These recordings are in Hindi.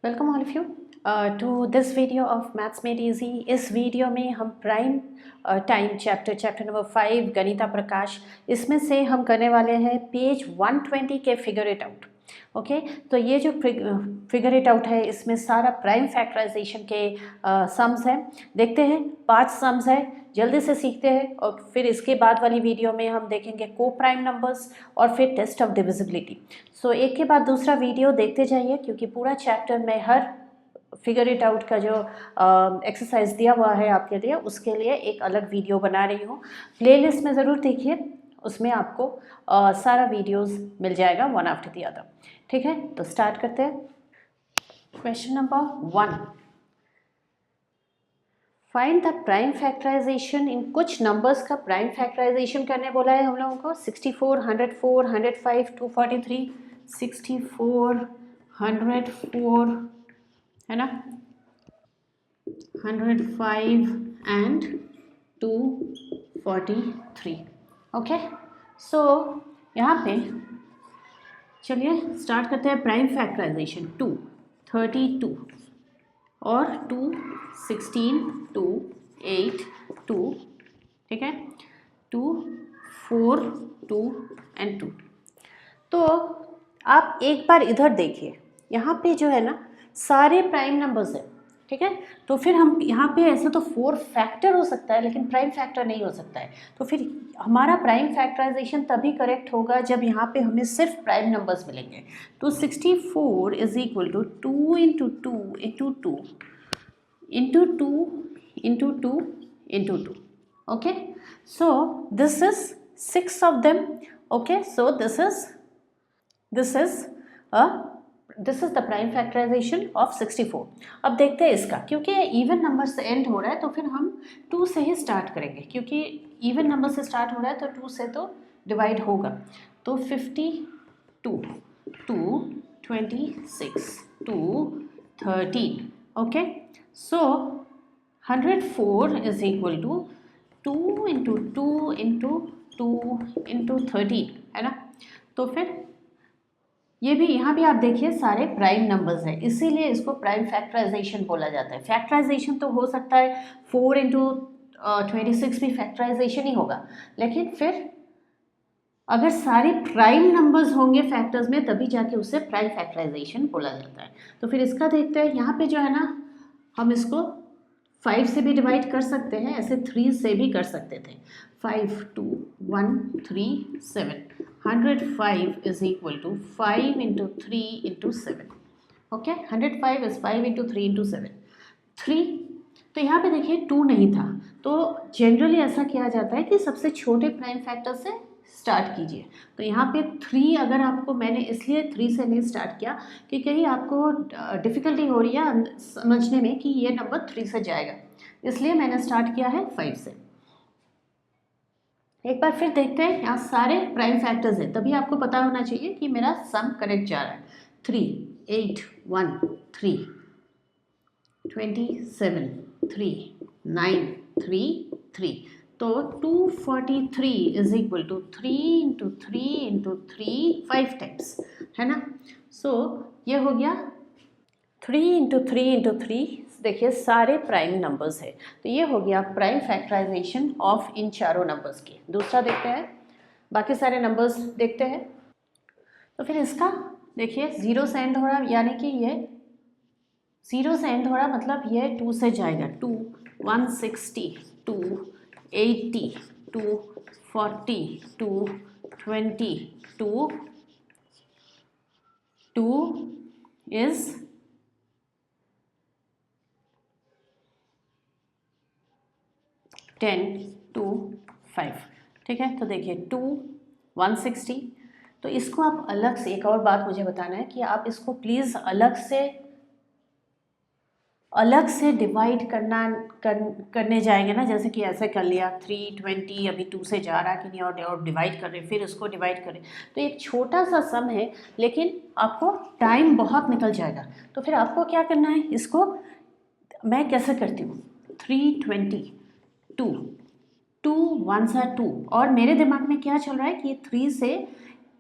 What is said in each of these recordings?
Welcome all of you to this video of maths made easy. इस वीडियो में हम prime time chapter number 5 Ganita Prakash, इसमें से हम करने वाले हैं पेज 120 के फिगर इट आउट। ओके, तो ये जो फिगर इट आउट है इसमें सारा प्राइम फैक्टराइजेशन के सम्स हैं। देखते हैं 5 सम्स है, जल्दी से सीखते हैं और फिर इसके बाद वाली वीडियो में हम देखेंगे को प्राइम नंबर्स और फिर टेस्ट ऑफ डिविजिबिलिटी। सो एक के बाद दूसरा वीडियो देखते जाइए, क्योंकि पूरा चैप्टर में हर फिगर इट आउट का जो एक्सरसाइज दिया हुआ है आपके लिए, उसके लिए एक अलग वीडियो बना रही हूँ। प्लेलिस्ट में ज़रूर देखिए, उसमें आपको सारा वीडियोस मिल जाएगा वन आफ्टर द अदर। ठीक है, तो स्टार्ट करते हैं। Question number 1, find the prime factorization. इन कुछ नंबर्स का प्राइम फैक्टराइजेशन करने बोला है हम लोगों को। 64, 104, 105, 243, 64, 104 है ना, 105 एंड 243। ओके, सो यहाँ पे चलिए स्टार्ट करते हैं प्राइम फैक्टराइजेशन। 2, 32 और 2, 16, 2, 8, 2, ठीक है, 2, 4, 2 एंड 2। तो आप एक बार इधर देखिए, यहाँ पे जो है ना सारे प्राइम नंबर्स हैं। ठीक है, तो फिर हम यहाँ पे ऐसे तो 4 फैक्टर हो सकता है, लेकिन प्राइम फैक्टर नहीं हो सकता है। तो फिर हमारा प्राइम फैक्टराइजेशन तभी करेक्ट होगा जब यहाँ पे हमें सिर्फ प्राइम नंबर्स मिलेंगे। तो 64 is equal to 2 into 2 into 2 into 2 into 2 into 2। Okay, so this is 6 of them. Okay, so this is the prime factorisation of 64। अब देखते हैं इसका, क्योंकि इवन नंबर से एंड हो रहा है तो फिर हम 2 से ही स्टार्ट करेंगे, क्योंकि इवन नंबर से स्टार्ट हो रहा है तो 2 से तो डिवाइड होगा। तो 52, 2, 26, 2, 13। Okay, so 104 is equal to 2 into 2 into 2 into 13 है ना। तो फिर ये भी, यहाँ भी आप देखिए सारे प्राइम नंबर्स हैं, इसीलिए इसको प्राइम फैक्टराइजेशन बोला जाता है। फैक्टराइजेशन तो हो सकता है 4 इंटू 26 भी फैक्टराइजेशन ही होगा, लेकिन फिर अगर सारे प्राइम नंबर्स होंगे फैक्टर्स में तभी जाके उसे प्राइम फैक्टराइजेशन बोला जाता है। तो फिर इसका देखते हैं, यहाँ पे जो है ना हम इसको 5 से भी डिवाइड कर सकते हैं, ऐसे 3 से भी कर सकते थे। 5, 2, 1, 3, 7। 105 is equal to 5 into 3 into 7. Okay, 105 is 5 into 3 into 7, 3। तो यहाँ पे देखिए 2 नहीं था, तो जनरली ऐसा किया जाता है कि सबसे छोटे प्राइम फैक्टर से स्टार्ट कीजिए। तो यहाँ पे 3, अगर आपको, मैंने इसलिए 3 से नहीं स्टार्ट किया कि कहीं आपको डिफ़िकल्टी हो रही है समझने में कि ये नंबर 3 से जाएगा, इसलिए मैंने स्टार्ट किया है 5 से। एक बार फिर देखते हैं, यहाँ सारे प्राइम फैक्टर्स हैं, तभी आपको पता होना चाहिए कि मेरा सम करेक्ट जा रहा है। 3, 8, 1, 3, 27, 3, 9, 3, 3। तो 243 is equal to 3 into 3 into 3 5 times है ना। सो ये हो गया 3 इंटू 3 इंटू 3। देखिए सारे प्राइम नंबर्स है, तो ये हो गया प्राइम फैक्टराइजेशन ऑफ इन चारों नंबर्स के। दूसरा देखते हैं, बाकी सारे नंबर्स देखते हैं। तो फिर इसका देखिए 0 से एंड हो रहा, यानी कि ये 0 से एंड हो रहा, मतलब ये 2 से जाएगा। 2, 160, 2, 80, 2, 40, 2, 20, 2 is 10, 2, 5। ठीक है, तो देखिए 2, 160। तो इसको आप अलग से, एक और बात मुझे बताना है कि आप इसको प्लीज़ अलग से डिवाइड करने जाएंगे ना, जैसे कि ऐसे कर लिया 320, अभी 2 से जा रहा कि नहीं और डिवाइड कर रहे, फिर इसको डिवाइड करें, तो एक छोटा सा सम है, लेकिन आपको टाइम बहुत निकल जाएगा। तो फिर आपको क्या करना है, इसको मैं कैसे करती हूँ, 320, 2 1s are 2, और मेरे दिमाग में क्या चल रहा है कि 3 से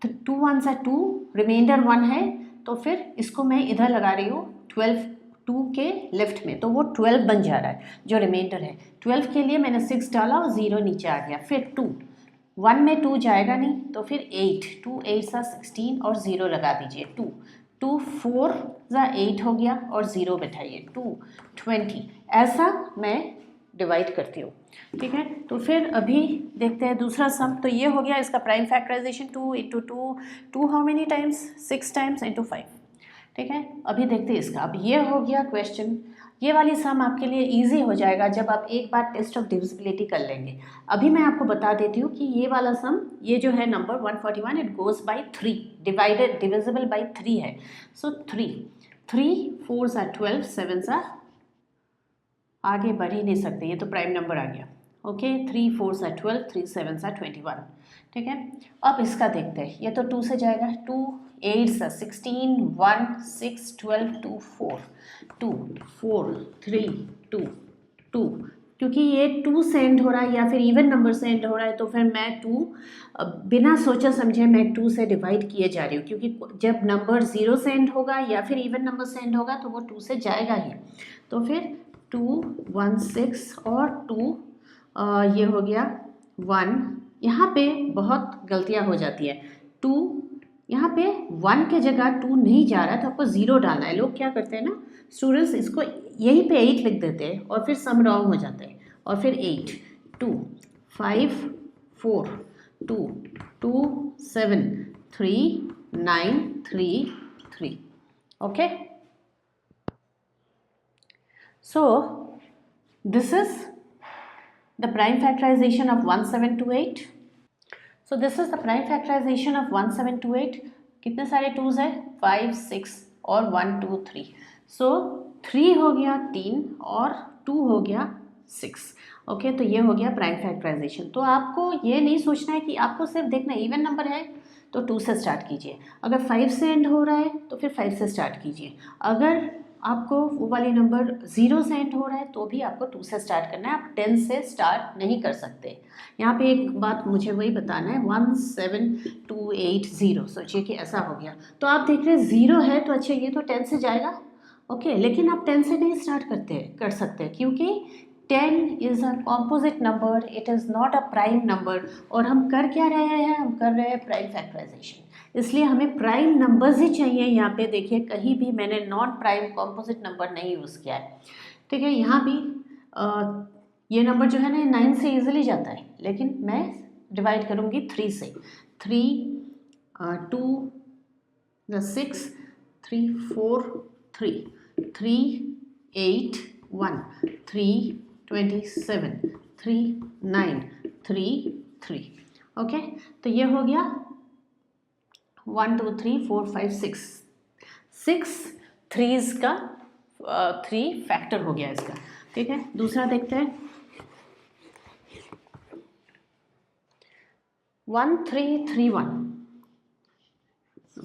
2 1s are 2, रिमाइंडर 1 है, तो फिर इसको मैं इधर लगा रही हूँ 12 2 के लेफ्ट में, तो वो 12 बन जा रहा है जो रिमाइंडर है। 12 के लिए मैंने 6 डाला और 0 नीचे आ गया। फिर 2, 1 में 2 जाएगा नहीं, तो फिर 8, 2 8 सा 16 और 0 लगा दीजिए। 2 2 4 ज़ा 8 हो गया और 0 बैठाइए। 2 20, ऐसा मैं डिवाइड करती हूँ। ठीक है, तो फिर अभी देखते हैं दूसरा सम। तो ये हो गया इसका prime factorisation. 2 into 2, 2 how many times, 6 times into 5। ठीक है, अभी देखते हैं इसका। अब ये हो गया क्वेश्चन। ये वाली सम आपके लिए इजी हो जाएगा जब आप एक बार टेस्ट ऑफ डिविजिबिलिटी कर लेंगे। अभी मैं आपको बता देती हूँ कि ये वाला सम, ये जो है number 141, it goes by 3, divided divisible by 3 है। सो 3 4 सा 12, 7 सा, आगे बढ़ ही नहीं सकते, ये तो प्राइम नंबर आ गया। ओके, 3 4 सा 12, 3 7 सा 21। ठीक है, अब इसका देखते हैं। ये तो 2 से जाएगा, 2 8 सा 16, 1 6 12 2 4, 2 4 3 2 2। क्योंकि ये 2 से एंड हो रहा है या फिर इवन नंबर से एंड हो रहा है, तो फिर मैं 2 बिना सोचा समझे मैं 2 से डिवाइड किए जा रही हूँ। क्योंकि जब नंबर 0 से एंड होगा या फिर इवन नंबर से एंड होगा तो वो 2 से जाएगा ही। तो फिर 2 1 6 और 2 ये हो गया 1। यहाँ पे बहुत गलतियाँ हो जाती है। 2 यहाँ पे 1 के जगह 2 नहीं जा रहा है तो आपको 0 डालना है। लोग क्या करते हैं ना स्टूडेंट्स, इसको यहीं पे 8 लिख देते हैं और फिर सम रॉन्ग हो जाता है। और फिर 8 2 5 4 2 2 7 3 9 3 3। Okay, so this is the prime factorization of 1728. So this is the prime factorization of 1728. कितने सारे 2s है, 5 6 और 1 2 3। सो 3 हो गया 3 और 2 हो गया 6। ओके, तो ये हो गया प्राइम फैक्टराइजेशन। तो आपको ये नहीं सोचना है कि आपको सिर्फ देखना इवन नंबर है तो 2 से स्टार्ट कीजिए, अगर 5 से एंड हो रहा है तो फिर 5 से स्टार्ट कीजिए, अगर आपको वो वाली नंबर 0 से एंड हो रहा है तो भी आपको 2 से स्टार्ट करना है। आप 10 से स्टार्ट नहीं कर सकते। यहाँ पे एक बात मुझे वही बताना है, 17280, सोचिए कि ऐसा हो गया तो आप देख रहे हैं 0 है तो अच्छा ये तो 10 से जाएगा। ओके, लेकिन आप 10 से नहीं स्टार्ट कर सकते क्योंकि 10 is a composite number, it is not a prime number. और हम कर क्या रहे हैं, हम कर रहे हैं प्राइम फैक्टराइजेशन, इसलिए हमें प्राइम नंबर्स ही चाहिए। यहाँ पे देखिए कहीं भी मैंने नॉन प्राइम कॉम्पोजिट नंबर नहीं यूज़ किया है। ठीक है, यहाँ भी ये नंबर जो है ना 9 से ईजिली जाता है, लेकिन मैं डिवाइड करूँगी 3 से। 3 2 6 3 4 3 3 8 1 3 27 3 9 3 3। ओके, तो ये हो गया 1 2 3 4 5 6 थ्रीज का 3 फैक्टर हो गया इसका। ठीक है, दूसरा देखते हैं 1331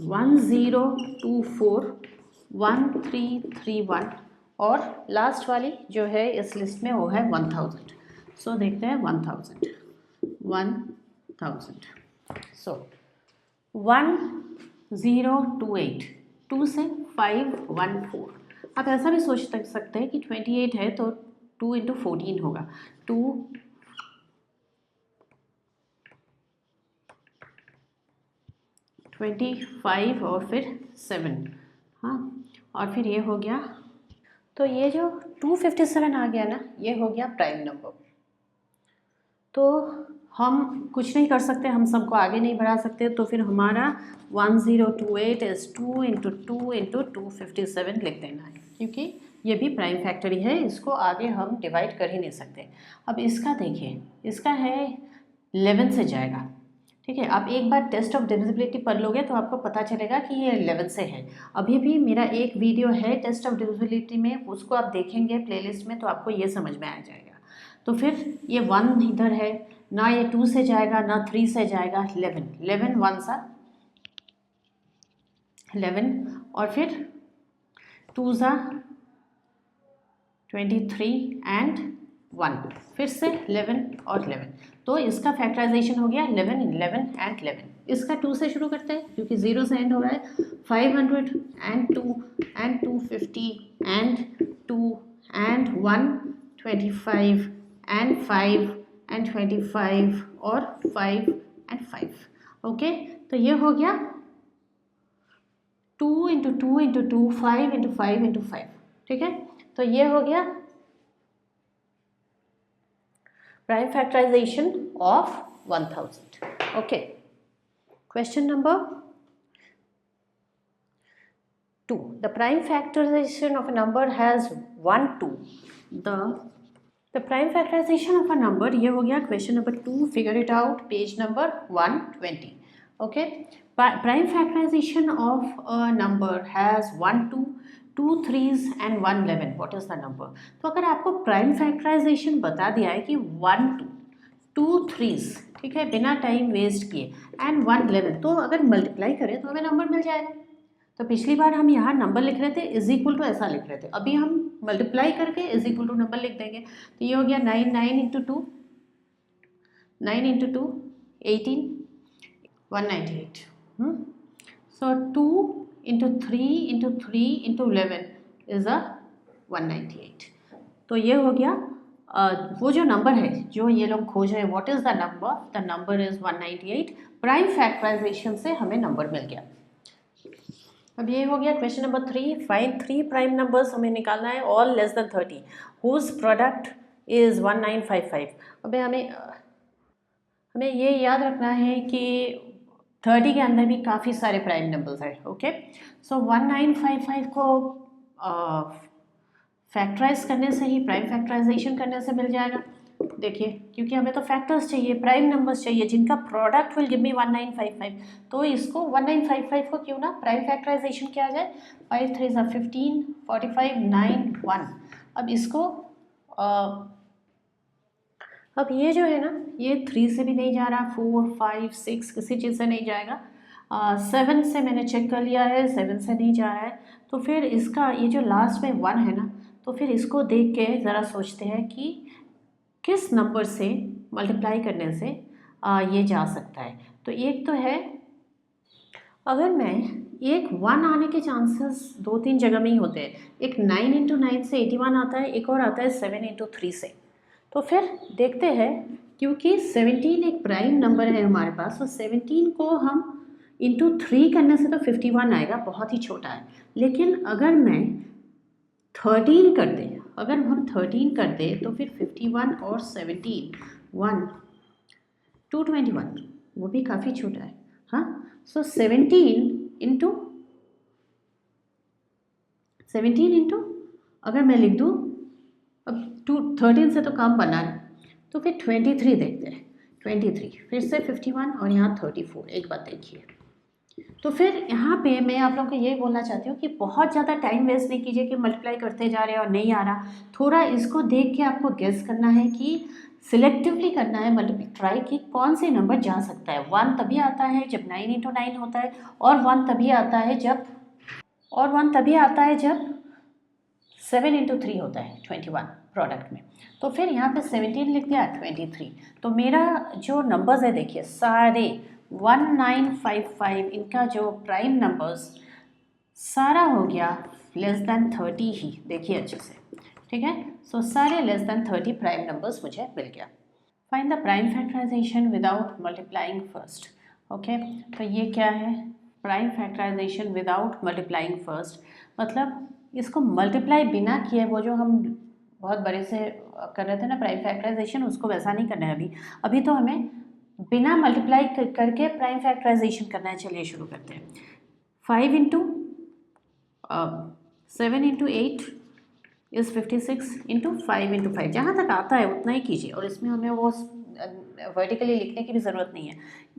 1024 1331 और लास्ट वाली जो है इस लिस्ट में वो है 1000। सो देखते हैं 1000 सो 1028, 2 से 514। आप ऐसा भी सोच सकते हैं कि 28 है तो 2 इंटू 14 होगा, 2 25 और फिर 7। हाँ, और फिर ये हो गया, तो ये जो 257 आ गया ना ये हो गया प्राइम नंबर। तो हम कुछ नहीं कर सकते, हम सबको आगे नहीं बढ़ा सकते, तो फिर हमारा 1028 इज़ 2 इंटू 2 इंटू 257 लिख देना है, क्योंकि ये भी प्राइम फैक्टरी है, इसको आगे हम डिवाइड कर ही नहीं सकते। अब इसका देखिए, इसका है 11 से जाएगा। ठीक है, आप एक बार टेस्ट ऑफ डिविजिबिलिटी पढ़ लोगे तो आपको पता चलेगा कि ये 11 से है। अभी भी मेरा एक वीडियो है टेस्ट ऑफ डिविजिबिलिटी में, उसको आप देखेंगे प्लेलिस्ट में तो आपको ये समझ में आ जाएगा। तो फिर ये 1 इधर है ना, ये 2 से जाएगा ना 3 से जाएगा, 11 1 सा 11 और फिर 2 सा 23 एंड 1, फिर से 11 और 11, तो इसका फैक्टराइजेशन हो गया 11, 11 एंड 11। इसका 2 से शुरू करते हैं क्योंकि 0 से एंड हो रहा है। 500 and 2 and 250 and 2 and 1, 25 and 5 and 25 और 5 एंड 5। ओके, तो ये हो गया 2 इंटू 2 इंटू 2, 5 इंटू 5 इंटू 5। ठीक है, तो ये हो गया prime factorisation of 1000। Okay, question number 2, the prime factorization of a number has 1, 2. The prime factorization of a number, ये हो गया question number 2, figure it out, page number 120. Okay, prime factorisation of a number has 1, 2, 2 3s and 1 11. What is the number? तो अगर आपको प्राइम फैक्टराइजेशन बता दिया है कि 1, 2 3s, ठीक है, बिना टाइम वेस्ट किए, एंड 1 11, तो अगर मल्टीप्लाई करें तो हमें नंबर मिल जाएगा। तो पिछली बार हम यहाँ नंबर लिख रहे थे इज इक्वल टू ऐसा लिख रहे थे, अभी हम मल्टीप्लाई करके इज इक्वल टू नंबर लिख देंगे। तो ये हो गया 9, 9 into 2, 9 into 2 18, 198। So 2 into 3 into 3 into 11 is a 198। तो ये हो गया वो जो नंबर है जो ये लोग खोज रहे हैं, what is the number is 198। Prime factorisation से हमें नंबर मिल गया। अब ये हो गया question number 3, find 3 prime numbers हमें निकालना है, all less than 30, whose product is 1955। अब हमें ये याद रखना है कि 30 के अंदर भी काफ़ी सारे प्राइम नंबर्स हैं। ओके, सो 1955 को फैक्टराइज करने से ही, प्राइम फैक्टराइजेशन करने से मिल जाएगा। देखिए, क्योंकि हमें तो फैक्टर्स चाहिए, प्राइम नंबर्स चाहिए जिनका प्रोडक्ट विल गिव मी 1955, तो इसको 1955 को क्यों ना प्राइम फैक्टराइजेशन किया जाए। 5 3 15, 45, 9 1। अब इसको अब ये जो है ना, ये 3 से भी नहीं जा रहा, 4 5 6 किसी चीज़ से नहीं जाएगा। 7 से मैंने चेक कर लिया है, 7 से नहीं जा रहा है। तो फिर इसका ये जो लास्ट में 1 है ना, तो फिर इसको देख के ज़रा सोचते हैं कि किस नंबर से मल्टीप्लाई करने से ये जा सकता है। तो एक तो है, अगर मैं एक 1 आने के चांसेस 2-3 जगह में ही होते हैं। एक 9 इंटू 9 से 81 आता है, एक और आता है 7 इंटू 3 से। तो फिर देखते हैं, क्योंकि 17 एक प्राइम नंबर है हमारे पास, तो 17 को हम इंटू 3 करने से तो 51 आएगा, बहुत ही छोटा है। लेकिन अगर मैं 13 कर दें, अगर हम 13 कर दें तो फिर 51 और 17 1 221, वो भी काफ़ी छोटा है। हाँ, सो 17 इंटू अगर मैं लिख दूँ, अब 13 से तो काम बना नहीं, तो फिर 23 देखते हैं। 23 फिर से 51 और यहाँ 34। एक बात देखिए, तो फिर यहाँ पे मैं आप लोगों को ये बोलना चाहती हूँ कि बहुत ज़्यादा टाइम वेस्ट नहीं कीजिए कि मल्टीप्लाई करते जा रहे हैं और नहीं आ रहा। थोड़ा इसको देख के आपको गेस करना है कि सिलेक्टिवली करना है मल्टीप्लाई कि कौन से नंबर जा सकता है। 1 तभी आता है जब 9 इंटू 9 होता है, और 1 तभी आता है जब 7 इंटू 3 होता है, 21 प्रोडक्ट में। तो फिर यहाँ पे 17 लिख दिया, 23। तो मेरा जो नंबर्स है देखिए सारे 1955, इनका जो प्राइम नंबर्स सारा हो गया लेस दैन 30 ही। देखिए अच्छे से, ठीक है। सो सारे लेस दैन 30 प्राइम नंबर्स मुझे मिल गया। Find the prime factorisation without multiplying first. Okay, तो ये क्या है, prime factorisation without multiplying first, मतलब इसको मल्टीप्लाई बिना किए, वो जो हम बहुत बड़े से कर रहे थे ना प्राइम फैक्टराइजेशन, उसको वैसा नहीं करना है अभी तो हमें बिना मल्टीप्लाई करके प्राइम फैक्टराइजेशन करना है। चलिए शुरू करते हैं। 5 into 7 into 8 is 56 into 5 into 5, जहाँ तक आता है उतना ही कीजिए, और इसमें हमें वो वर्टिकली लिखने की भी ज़रूरत नहीं है।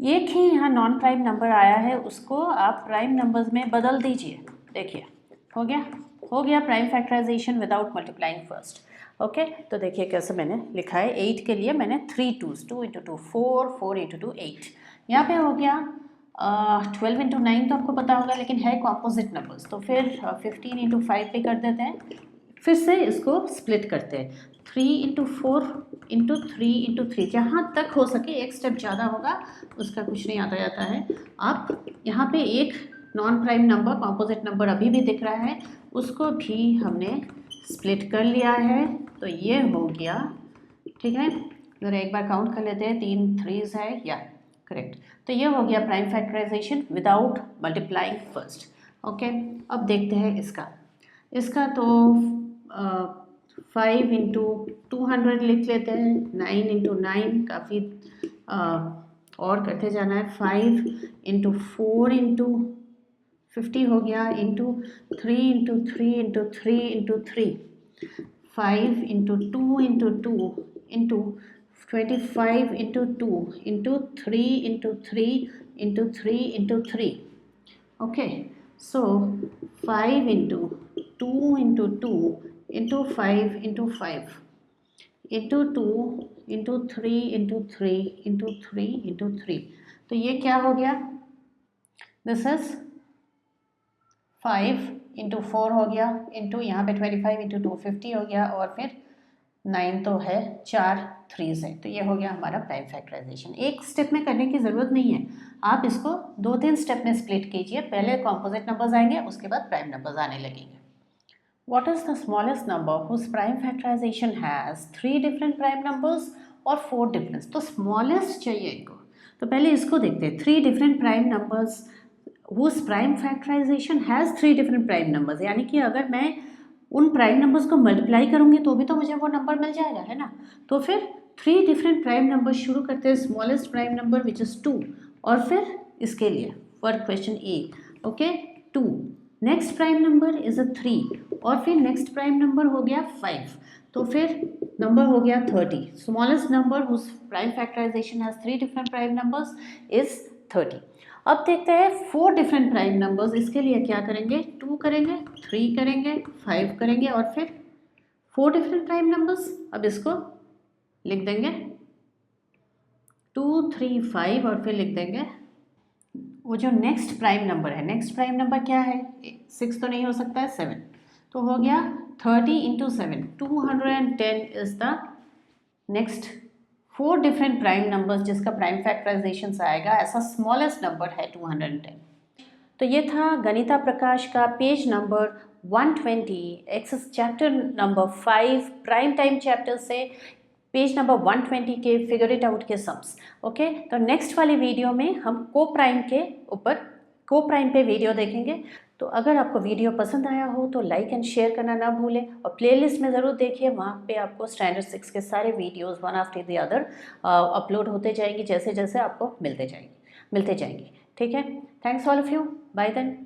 एक ही यहाँ नॉन प्राइम नंबर आया है, उसको आप प्राइम नंबर्स में बदल दीजिए। देखिए हो गया prime factorisation without multiplying first. Okay, तो देखिए कैसे मैंने लिखा है। 8 के लिए मैंने 3 2s, 2 इंटू 2 4, 4 इंटू 2 8। यहाँ पे हो गया 12 इंटू 9, तो आपको पता होगा, लेकिन है कॉम्पोजिट नंबर्स, तो फिर 15 इंटू 5 पे कर देते हैं। फिर से इसको स्प्लिट करते हैं, 3 इंटू 4 इंटू 3 इंटू 3, जहाँ तक हो सके एक स्टेप ज़्यादा होगा उसका कुछ नहीं आता जाता है। आप यहाँ पे एक non prime number, composite number अभी भी दिख रहा है, उसको भी हमने स्प्लिट कर लिया है, तो ये हो गया। ठीक है, ज़रा एक बार काउंट कर लेते हैं, 3 3s है या करेक्ट। तो ये हो गया prime factorisation without multiplying first. Okay, अब देखते हैं इसका तो 5 इंटू 200 लिख लेते हैं, 9 इंटू 9 काफ़ी और करते जाना है, 5 इंटू 4 इंटू 50 हो गया, into 3 into 3 into 3 into 3, 5 into 2 into 2 into 25 into 2 into 3 into 3 into 3 into 3। Okay, so 5 into 2 into 2 into 5 into 5 into 2 into 3 into 3 into 3 into 3। तो ये क्या हो गया, दिस इज 5 इंटू 4 हो गया, इंटू यहाँ पे 25 इंटू 2 50 हो गया, और फिर 9 तो है, 4 3s है। तो ये हो गया हमारा प्राइम फैक्टराइजेशन। एक स्टेप में करने की ज़रूरत नहीं है, आप इसको 2-3 स्टेप में स्प्लिट कीजिए, पहले कॉम्पोजिट नंबर्स आएंगे, उसके बाद प्राइम नंबर्स आने लगेंगे। What is the smallest number whose prime factorization has 3 different prime numbers और 4 difference? तो smallest चाहिए इनको, तो पहले इसको देखते हैं, 3 different prime numbers whose prime factorization has 3 different prime numbers, यानी कि अगर मैं उन प्राइम नंबर्स को मल्टीप्लाई करूँगी तो भी तो मुझे वो नंबर मिल जाएगा, है ना। तो फिर 3 डिफरेंट प्राइम नंबर शुरू करते हैं, smallest prime number which is 2, और फिर इसके लिए for question A, okay 2, next prime number is a 3, और फिर नेक्स्ट प्राइम नंबर हो गया 5, तो फिर नंबर हो गया 30। Smallest number whose prime factorisation has 3 different prime numbers is 30। अब देखते हैं 4 डिफरेंट प्राइम नंबर्स, इसके लिए क्या करेंगे, 2 करेंगे, 3 करेंगे, 5 करेंगे, और फिर 4 डिफरेंट प्राइम नंबर्स। अब इसको लिख देंगे 2 3 5, और फिर लिख देंगे वो जो नेक्स्ट प्राइम नंबर है, नेक्स्ट प्राइम नंबर क्या है, 6 तो नहीं हो सकता है, 7, तो हो गया 30 into 7, 210 is the next 4 different prime numbers जिसका प्राइम फैक्टराइजेशन आएगा, ऐसा स्मॉलेस्ट नंबर है 210। तो ये था गणिता प्रकाश का page number 120, access chapter number 5 prime time chapter से पेज नंबर 120 के फिगर इट आउट के सम्स। ओके, तो नेक्स्ट वाली वीडियो में हम को प्राइम के ऊपर, को प्राइम पे वीडियो देखेंगे। तो अगर आपको वीडियो पसंद आया हो तो लाइक एंड शेयर करना ना भूलें, और प्लेलिस्ट में ज़रूर देखिए, वहाँ पे आपको स्टैंडर्ड 6 के सारे videos one after the other upload होते जाएंगी, जैसे जैसे आपको मिलते जाएंगे। ठीक है, thanks all of you, bye then.